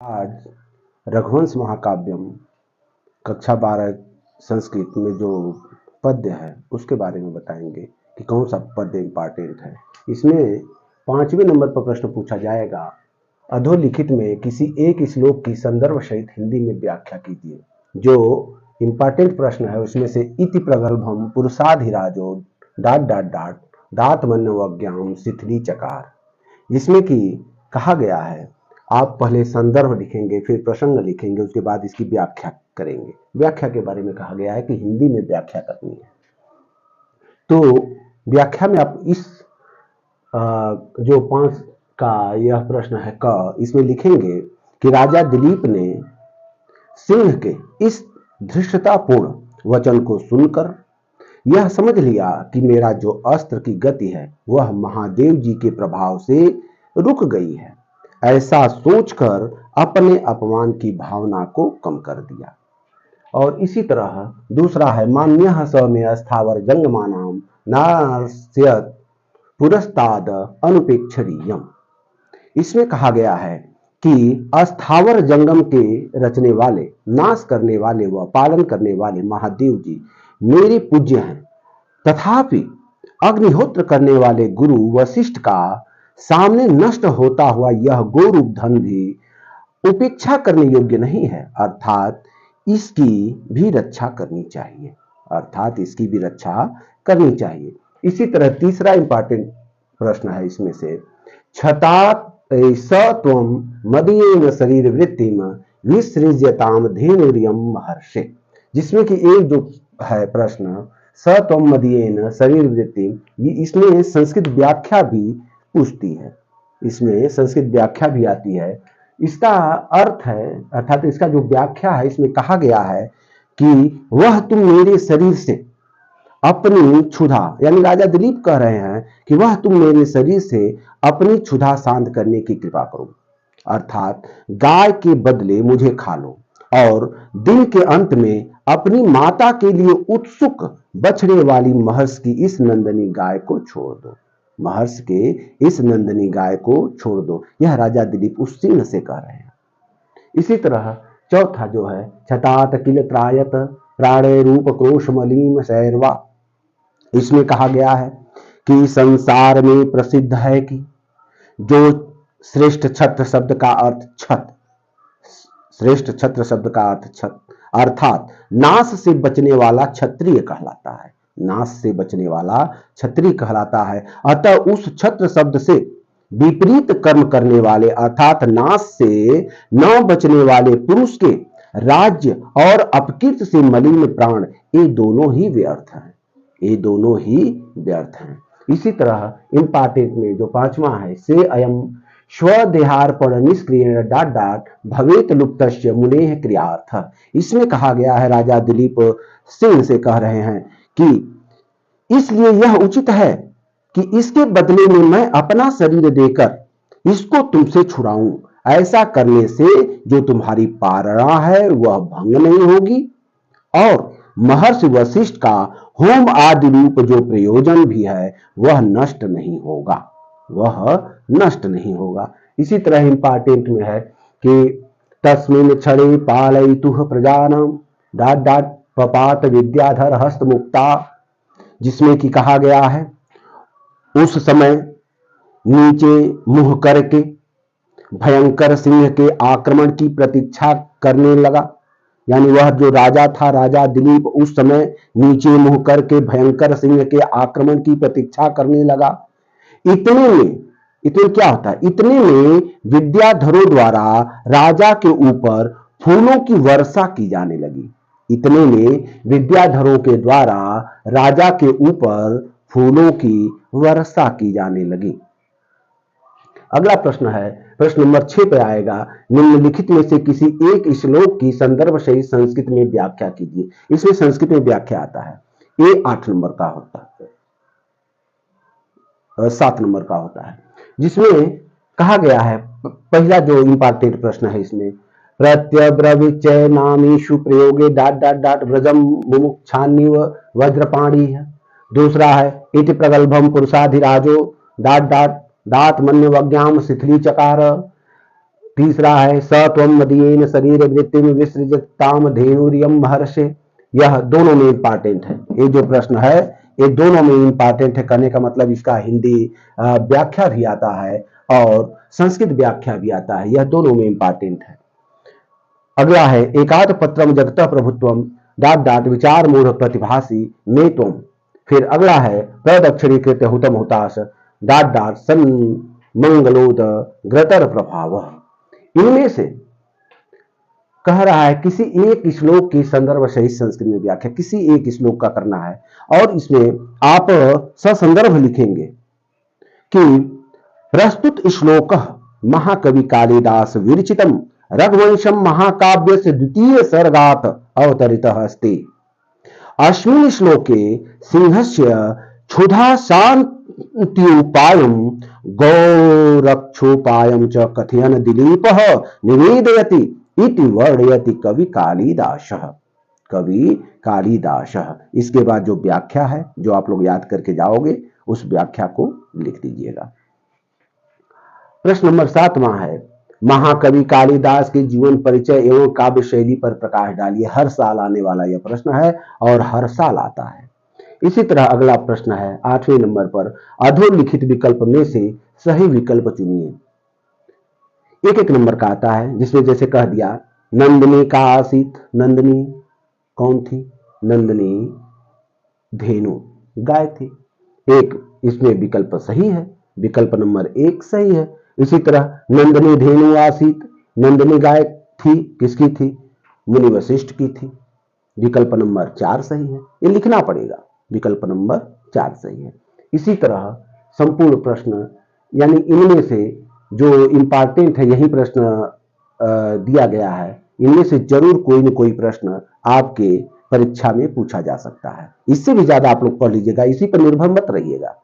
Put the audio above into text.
आज रघुवंश महाकाव्यम कक्षा 12 संस्कृत में जो पद्य है उसके बारे में बताएंगे कि कौन सा पद्य इम्पॉर्टेंट है। इसमें 5वें नंबर पर प्रश्न पूछा जाएगा, अधोलिखित में किसी एक श्लोक की संदर्भ सहित हिंदी में व्याख्या कीजिए। जो इम्पॉर्टेंट प्रश्न है उसमें से इति प्रगल्भम पुरुषाधिराजो डाट डाट डाट दातमन्यवज्ञाम शिथिली चकार, जिसमें कि कहा गया है, आप पहले संदर्भ लिखेंगे, फिर प्रसंग लिखेंगे, उसके बाद इसकी व्याख्या करेंगे। व्याख्या के बारे में कहा गया है कि हिंदी में व्याख्या करनी है। तो व्याख्या में आप इस जो 5 का यह प्रश्न है क, इसमें लिखेंगे कि राजा दिलीप ने सिंह के इस धृष्टतापूर्ण वचन को सुनकर यह समझ लिया कि मेरा जो अस्त्र की गति है वह महादेव जी के प्रभाव से रुक गई है। ऐसा सोचकर अपने अपमान की भावना को कम कर दिया। और इसी तरह दूसरा है, मान्यः स में स्थावर जंगमानाम नास्यत पुरस्ताद अनुपेक्षणीयम। इसमें कहा गया है कि अस्थावर जंगम के रचने वाले, नाश करने वाले व पालन करने वाले महादेव जी मेरे पूज्य हैं, तथापि अग्निहोत्र करने वाले गुरु वशिष्ठ का सामने नष्ट होता हुआ यह गौरूप धन भी उपेक्षा करने योग्य नहीं है, अर्थात इसकी भी रक्षा करनी चाहिए, इसी तरह तीसरा इंपॉर्टेंट प्रश्न है इसमें से, छतात स त्वम मदीयेन शरीर वृत्तिम विसृज्यताम धेनुरियम महर्षि, जिसमें कि एक जो है प्रश्न स त्वम मदीयेन शरीर वृत्तिम, इसमें संस्कृत व्याख्या भी पूछती है, इसमें संस्कृत व्याख्या भी आती है। इसका अर्थ है, अर्थात इसका जो व्याख्या है, इसमें कहा गया है कि वह तुम मेरे शरीर से अपनी क्षुधा, यानी राजा दिलीप कह रहे हैं कि वह तुम मेरे शरीर से अपनी क्षुधा शांत करने की कृपा करो, अर्थात गाय के बदले मुझे खा लो और दिन के अंत में अपनी माता के लिए उत्सुक बछड़े वाली महर्ष की इस नंदनी गाय को छोड़ दो, यह राजा दिलीप उस सिंह से कह रहे हैं। इसी तरह चौथा जो है, छतात किल त्रायत प्राणे रूप क्रोश मलीम शैरवा, इसमें कहा गया है कि संसार में प्रसिद्ध है कि जो श्रेष्ठ छत्र शब्द का अर्थ छत्र, अर्थात नाश से बचने वाला क्षत्रिय कहलाता है। अतः उस छत्र शब्द से विपरीत कर्म करने वाले, अर्थात नाश से न बचने वाले पुरुष के राज्य और अपकीर्ति से मलिन प्राण, ये दोनों ही व्यर्थ हैं। इसी तरह इंपॉर्टेंट में जो 5वां है, से अयम स्वदेहार्पण निष्क्रिय डाट डाट भवेत लुप्तस्य मुनेह क्रियार्थ, इसमें कहा गया है, राजा दिलीप सिंह से कह रहे हैं कि इसलिए यह उचित है कि इसके बदले में मैं अपना शरीर देकर इसको तुमसे छुड़ाऊं। ऐसा करने से जो तुम्हारी पारणा है वह भंग नहीं होगी और महर्षि वशिष्ठ का होम आदि रूप जो प्रयोजन भी है वह नष्ट नहीं होगा। इसी तरह इंपॉर्टेंट में है कि तस्मिन् क्षणे पालयितुः प्रजानाम डाट डाट पपात विद्याधर हस्त मुक्ता, जिसमें कि कहा गया है, उस समय नीचे मुंह करके भयंकर सिंह के आक्रमण की प्रतीक्षा करने लगा, यानी वह जो राजा था, राजा दिलीप, उस समय नीचे मुंह करके भयंकर सिंह के आक्रमण की प्रतीक्षा करने लगा। इतने क्या होता है, इतने में विद्याधरों द्वारा राजा के ऊपर फूलों की वर्षा की जाने लगी। अगला प्रश्न है, प्रश्न नंबर 6 पे आएगा, निम्नलिखित में से किसी एक श्लोक की संदर्भ सहित संस्कृत में व्याख्या कीजिए। इसमें संस्कृत में व्याख्या आता है, ये 8 नंबर का होता है, 7 नंबर का होता है, जिसमें कहा गया है, पहला जो इंपॉर्टेंट प्रश्न है इसमें, प्रत्यब्रवीचय नामीषु प्रयोगे डाट डाट डाट व्रजम मुमुक्षान्निव वज्रपाणी है। दूसरा है, इति प्रगल्भम पुरुषाधिराजो डाट डाट दात मन्यवज्ञाम शिथिली चकार। तीसरा है स त्वं मदीयेन शरीर वृत्तिम विसृजताम धेनुरियम महर्षे। यह दोनों में इंपॉर्टेंट है, ये जो प्रश्न है ये दोनों में इंपॉर्टेंट है। कहने का मतलब इसका हिंदी व्याख्या भी आता है और संस्कृत व्याख्या भी आता है, यह दोनों में इंपॉर्टेंट है। अगला है एकात पत्रम जगत प्रभुत्वम डाट डाट विचार मूढ़ प्रतिभासी में तुम। फिर अगला है प्रदक्षिणीकृत हुतम हुताश डाट डाट सन मंगलोद ग्रतर प्रभाव। इनमें से कह रहा है किसी एक श्लोक की संदर्भ सहित संस्कृत में व्याख्या, किसी एक श्लोक का करना है और इसमें आप ससंदर्भ लिखेंगे कि प्रस्तुत श्लोक महाकवि कालिदास विरचितम रघुवंशम महाकाव्य से द्वितीय सर्गात अवतरितः अस्ति। अस्मिन् श्लोके सिंहस्य क्षुधा शान्त्युपायं गौरक्षोपायं च कथयन् दिलीपः निवेदयति इति वर्णयति कवि कालिदासः। कवि कालिदासः। इसके बाद जो व्याख्या है जो आप लोग याद करके जाओगे उस व्याख्या को लिख दीजिएगा। प्रश्न नंबर 7वां है महाकवि कालिदास के जीवन परिचय एवं काव्य शैली पर प्रकाश डालिए। हर साल आने वाला यह प्रश्न है और हर साल आता है। इसी तरह अगला प्रश्न है 8वें नंबर पर अधोलिखित विकल्प में से सही विकल्प चुनिए। एक एक नंबर का आता है, जिसमें जैसे कह दिया नंदिनी का आसित। नंदिनी कौन थी? नंदिनी धेनु गाय थी। एक इसमें विकल्प सही है, विकल्प नंबर 1 सही है। इसी तरह नंदिनी धेनु आसित, नंदिनी गाय थी, किसकी थी? मुनि वशिष्ठ की थी। विकल्प नंबर 4 सही है, ये लिखना पड़ेगा, विकल्प नंबर 4 सही है। इसी तरह संपूर्ण प्रश्न यानी इनमें से जो इंपॉर्टेंट है यही प्रश्न दिया गया है, इनमें से जरूर कोई न कोई प्रश्न आपके परीक्षा में पूछा जा सकता है। इससे भी ज्यादा आप लोग पढ़ लीजिएगा, इसी पर निर्भर मत रहिएगा।